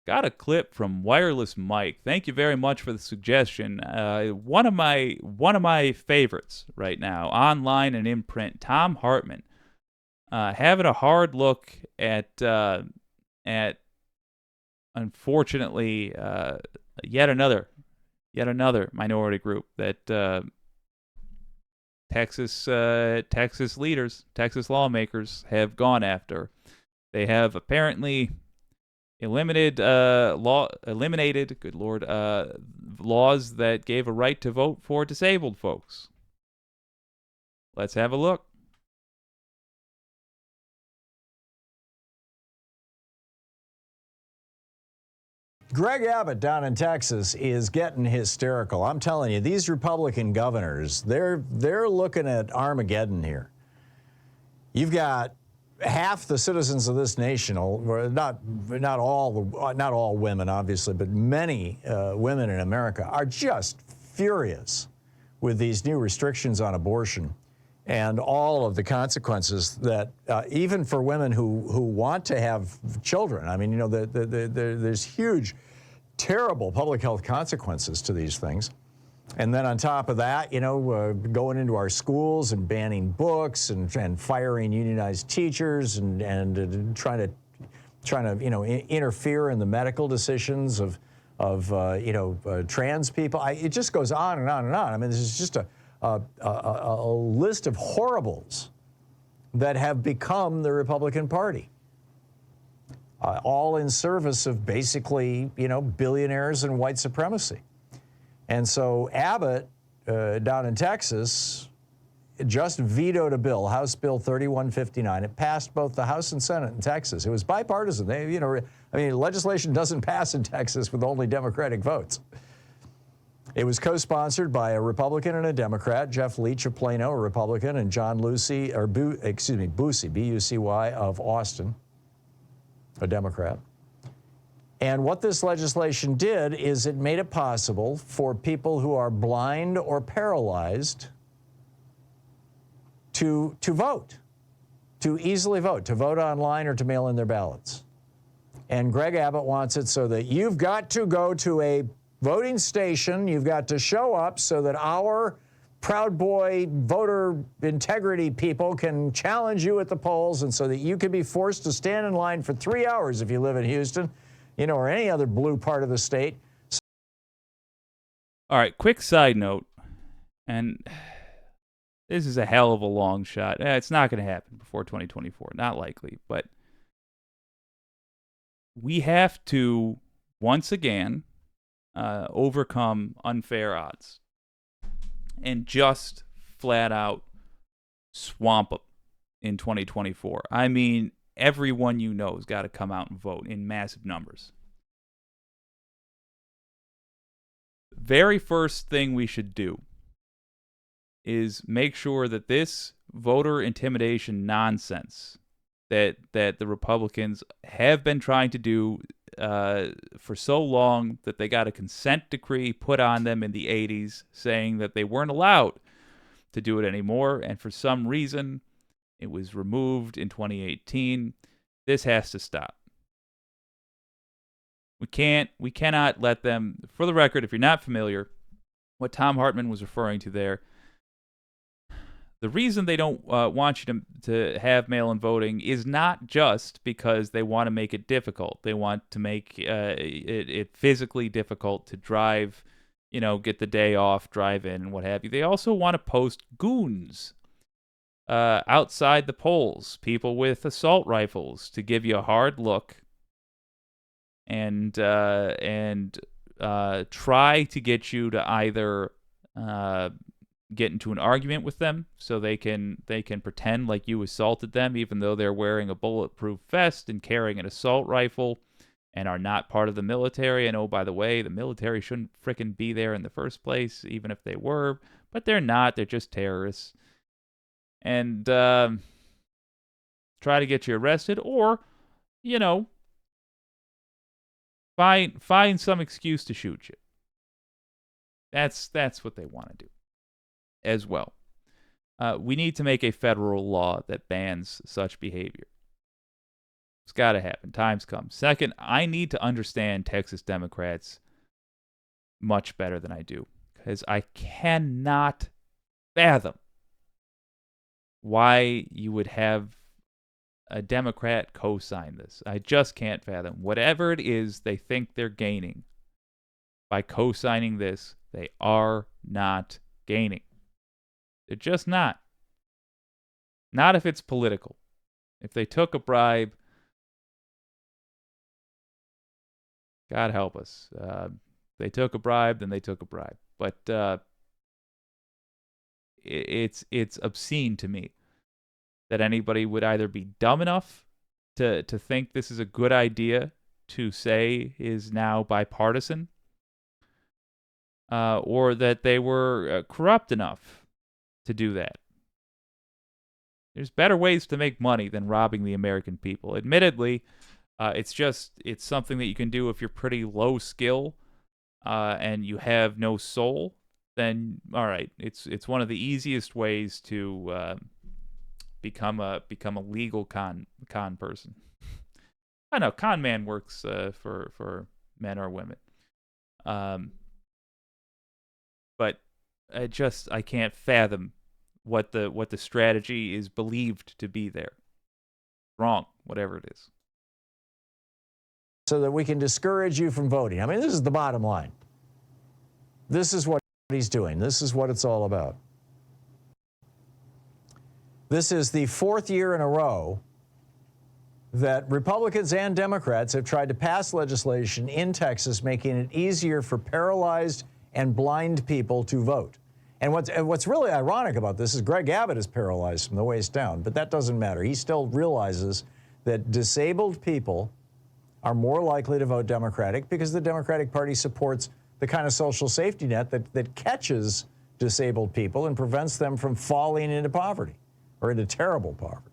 Got a clip from Wireless Mike. Thank you very much for the suggestion. One of my favorites right now, online and in print. Tom Hartman, having a hard look at unfortunately yet another minority group that Texas leaders, Texas lawmakers have gone after. They have apparently eliminated good lord, laws that gave a right to vote for disabled folks. Let's have a look. Greg Abbott down in Texas is getting hysterical. I'm telling you, these Republican governors, they're looking at Armageddon here. You've got half the citizens of this nation, not all women, obviously, but many women in America are just furious with these new restrictions on abortion and all of the consequences that even for women who want to have children. I mean, you know, there's huge, terrible public health consequences to these things. And then on top of that, you know, going into our schools and banning books and firing unionized teachers and trying to you know, interfere in the medical decisions of trans people. It just goes on and on and on. I mean, this is just a list of horribles that have become the Republican Party, all in service of basically, you know, billionaires and white supremacy. And so Abbott down in Texas just vetoed a bill, House Bill 3159. It passed both the House and Senate in Texas. It was bipartisan. They, you know, I mean, legislation doesn't pass in Texas with only Democratic votes. It was co-sponsored by a Republican and a Democrat, Jeff Leach of Plano, a Republican, and John Busey, B-U-C-Y, of Austin, a Democrat. And what this legislation did is it made it possible for people who are blind or paralyzed to vote, to easily vote, to vote online or to mail in their ballots. And Greg Abbott wants it so that you've got to go to a voting station, you've got to show up so that our Proud Boy voter integrity people can challenge you at the polls, and so that you can be forced to stand in line for 3 hours if you live in Houston, you know, or any other blue part of the state. All right, quick side note, and this is a hell of a long shot. It's not going to happen before 2024, not likely, but we have to, once again, overcome unfair odds and just flat out swamp them in 2024. I mean, everyone you know has got to come out and vote in massive numbers. Very first thing we should do is make sure that this voter intimidation nonsense that the Republicans have been trying to do for so long, that they got a consent decree put on them in the 80s saying that they weren't allowed to do it anymore, and for some reason it was removed in 2018. This has to stop. We cannot let them. For the record, if you're not familiar, what Tom Hartman was referring to there, the reason they don't want you to have mail-in voting is not just because they want to make it difficult. They want to make it physically difficult to drive, you know, get the day off, drive in, and what have you. They also want to post goons outside the polls, people with assault rifles, to give you a hard look and try to get you to either get into an argument with them so they can pretend like you assaulted them, even though they're wearing a bulletproof vest and carrying an assault rifle and are not part of the military. And oh, by the way, the military shouldn't frickin' be there in the first place, even if they were, but they're not. They're just terrorists. And try to get you arrested, or, you know, find some excuse to shoot you. That's what they want to do as well. We need to make a federal law that bans such behavior. It's got to happen. Time's come. Second, I need to understand Texas Democrats much better than I do, because I cannot fathom why you would have a Democrat co-sign this. I just can't fathom. Whatever it is they think they're gaining by co-signing this, they are not gaining. They're just not. Not if it's political. If they took a bribe, God help us. They took a bribe, then they took a bribe. But it's obscene to me that anybody would either be dumb enough to think this is a good idea to say is now bipartisan, or that they were corrupt enough to do that. There's better ways to make money than robbing the American people. Admittedly, it's something that you can do if you're pretty low skill and you have no soul. Then all right, it's one of the easiest ways to become a legal con person. I know con man works for men or women, but I can't fathom what the strategy is believed to be there. Wrong, whatever it is. So that we can discourage you from voting. I mean, this is the bottom line. This is what he's doing. This is what it's all about. This is the fourth year in a row that Republicans and Democrats have tried to pass legislation in Texas making it easier for paralyzed and blind people to vote. And what's really ironic about this is Greg Abbott is paralyzed from the waist down, but that doesn't matter. He still realizes that disabled people are more likely to vote Democratic because the Democratic Party supports the kind of social safety net that catches disabled people and prevents them from falling into poverty or into terrible poverty.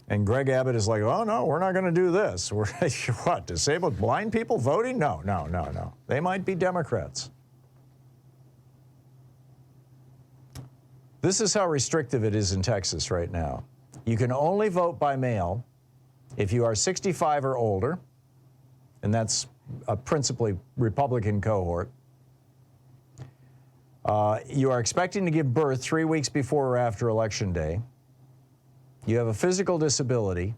And Greg Abbott is like, oh, no, we're not going to do this. We're what, disabled blind people voting? No. They might be Democrats. This is how restrictive it is in Texas right now. You can only vote by mail if you are 65 or older, and that's a principally Republican cohort. You are expecting to give birth 3 weeks before or after Election Day. You have a physical disability,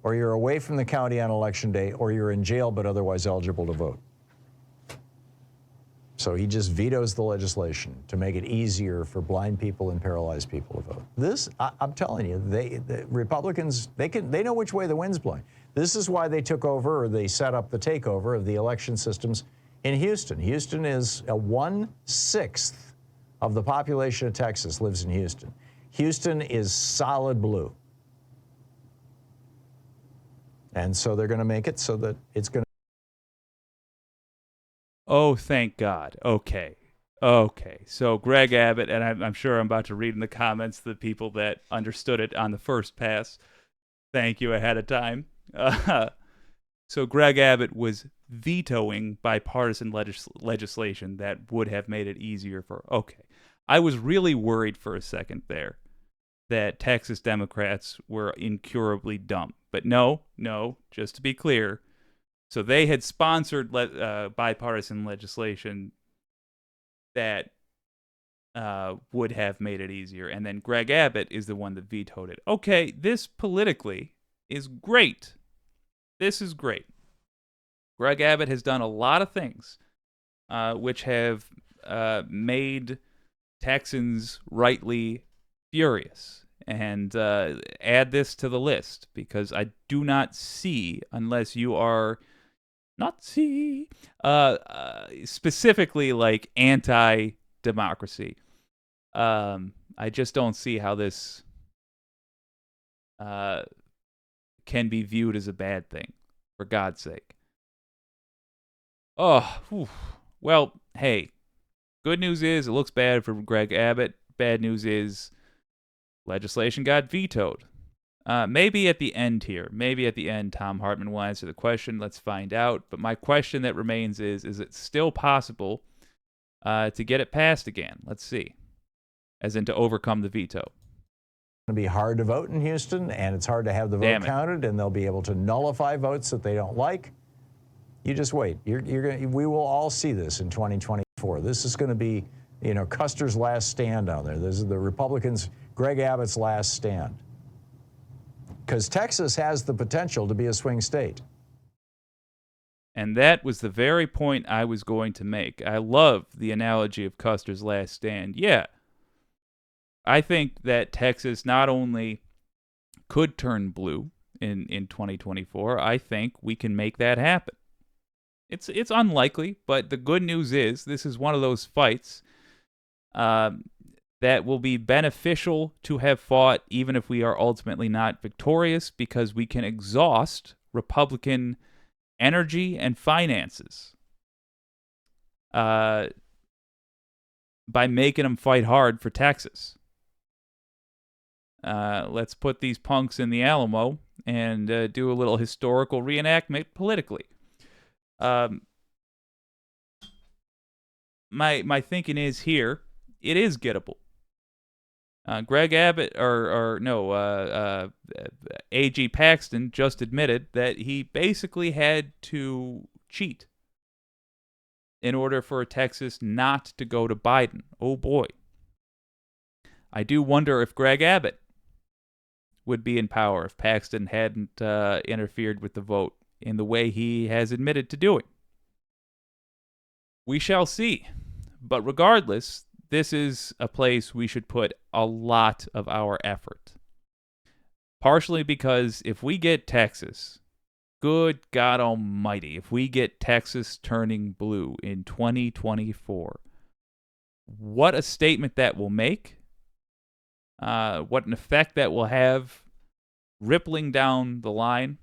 or you're away from the county on Election Day, or you're in jail but otherwise eligible to vote. So he just vetoes the legislation to make it easier for blind people and paralyzed people to vote. This, I'm telling you, the Republicans, they know which way the wind's blowing. This is why they took over, or they set up the takeover of the election systems in Houston. Houston is 1/6 of the population of Texas lives in Houston. Houston is solid blue. And so they're going to make it so that it's going to. Oh, thank God. Okay. So Greg Abbott, and I'm sure I'm about to read in the comments the people that understood it on the first pass. Thank you ahead of time. So Greg Abbott was vetoing bipartisan legislation that would have made it easier for. Okay. I was really worried for a second there that Texas Democrats were incurably dumb. But no, just to be clear. So they had sponsored bipartisan legislation that would have made it easier. And then Greg Abbott is the one that vetoed it. Okay, this politically is great. This is great. Greg Abbott has done a lot of things which have made Texans rightly furious. And add this to the list, because I do not see, unless you are specifically like anti-democracy, I just don't see how this can be viewed as a bad thing, for God's sake. Oh, whew. Well, hey, good news is it looks bad for Greg Abbott. Bad news is legislation got vetoed. Maybe at the end here. Maybe at the end Tom Hartman will answer the question. Let's find out. But my question that remains is it still possible to get it passed again? Let's see. As in to overcome the veto. to be hard to vote in Houston, and it's hard to have the vote counted, and they'll be able to nullify votes that they don't like. You just wait. We will all see this in 2024. This is going to be, Custer's last stand down there. This is the Republicans, Greg Abbott's last stand. Because Texas has the potential to be a swing state. And that was the very point I was going to make. I love the analogy of Custer's last stand. Yeah. I think that Texas not only could turn blue in 2024, I think we can make that happen. It's unlikely, but the good news is this is one of those fights that will be beneficial to have fought, even if we are ultimately not victorious, because we can exhaust Republican energy and finances by making them fight hard for Texas. Let's put these punks in the Alamo and do a little historical reenactment politically. My thinking is here, it is gettable. Greg Abbott, A.G. Paxton just admitted that he basically had to cheat in order for Texas not to go to Biden. Oh boy. I do wonder if Greg Abbott would be in power if Paxton hadn't interfered with the vote in the way he has admitted to doing. We shall see. But regardless, this is a place we should put a lot of our effort. Partially because if we get Texas, good God almighty, if we get Texas turning blue in 2024, what a statement that will make. What an effect that will have rippling down the line.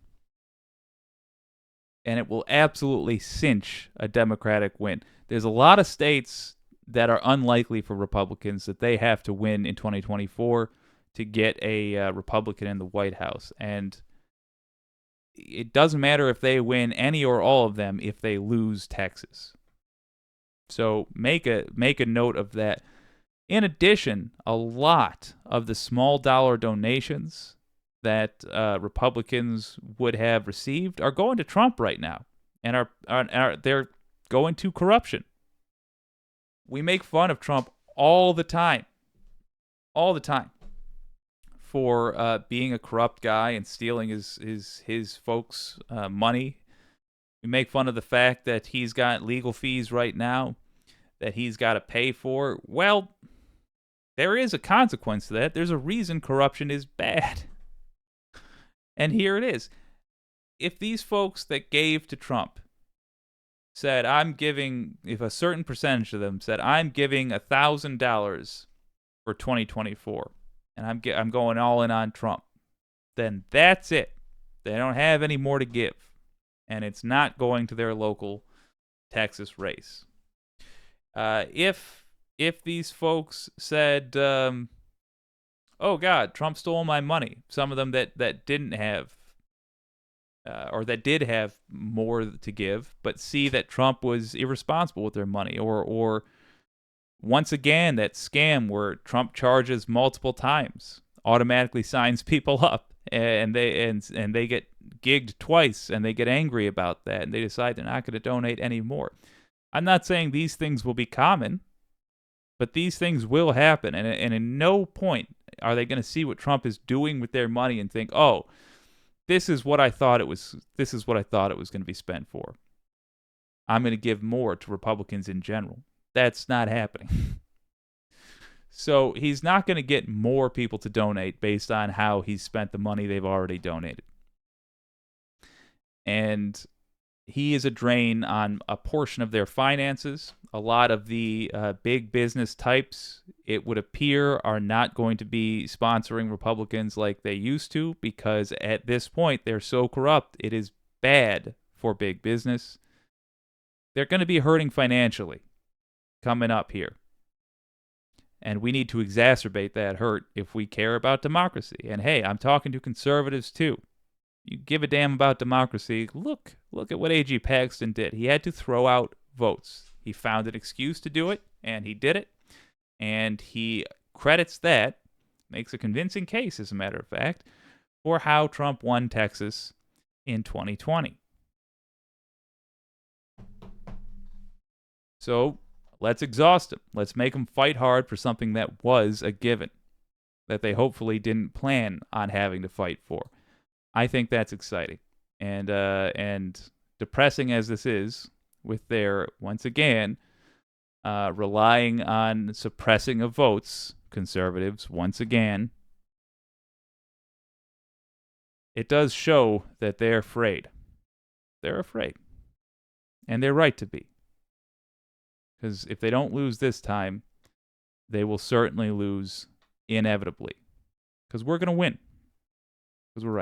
And it will absolutely cinch a Democratic win. There's a lot of states that are unlikely for Republicans that they have to win in 2024 to get a Republican in the White House. And it doesn't matter if they win any or all of them if they lose Texas. So make a note of that. In addition, a lot of the small dollar donations that Republicans would have received are going to Trump right now, and they're going to corruption. We make fun of Trump all the time, for being a corrupt guy and stealing his folks' money. We make fun of the fact that he's got legal fees right now that he's got to pay for. Well, there is a consequence to that. There's a reason corruption is bad. And here it is. If these folks that gave to Trump said, if a certain percentage of them said, I'm giving $1,000 for 2024, and I'm going all in on Trump, then that's it. They don't have any more to give. And it's not going to their local Texas race. If these folks said, oh God, Trump stole my money. Some of them that didn't have, or that did have more to give, but see that Trump was irresponsible with their money, or once again that scam where Trump charges multiple times, automatically signs people up, and they get gigged twice, and they get angry about that, and they decide they're not going to donate anymore. I'm not saying these things will be common, but these things will happen, and in no point are they going to see what Trump is doing with their money and think, "Oh, this is what I thought it was. This is what I thought it was going to be spent for. I'm going to give more to Republicans in general." That's not happening. So he's not going to get more people to donate based on how he's spent the money they've already donated. And he is a drain on a portion of their finances. A lot of the big business types, it would appear, are not going to be sponsoring Republicans like they used to, because at this point they're so corrupt, it is bad for big business. They're going to be hurting financially coming up here. And we need to exacerbate that hurt if we care about democracy. And hey, I'm talking to conservatives too. You give a damn about democracy, look at what A.G. Paxton did. He had to throw out votes. He found an excuse to do it, and he did it. And he credits that makes a convincing case, as a matter of fact, for how Trump won Texas in 2020. So let's exhaust him. Let's make him fight hard for something that was a given, that they hopefully didn't plan on having to fight for. I think that's exciting. And depressing as this is, with their, once again, relying on suppressing of votes, conservatives, once again, it does show that they're afraid. They're afraid. And they're right to be. Because if they don't lose this time, they will certainly lose inevitably. Because we're going to win. Because we're right.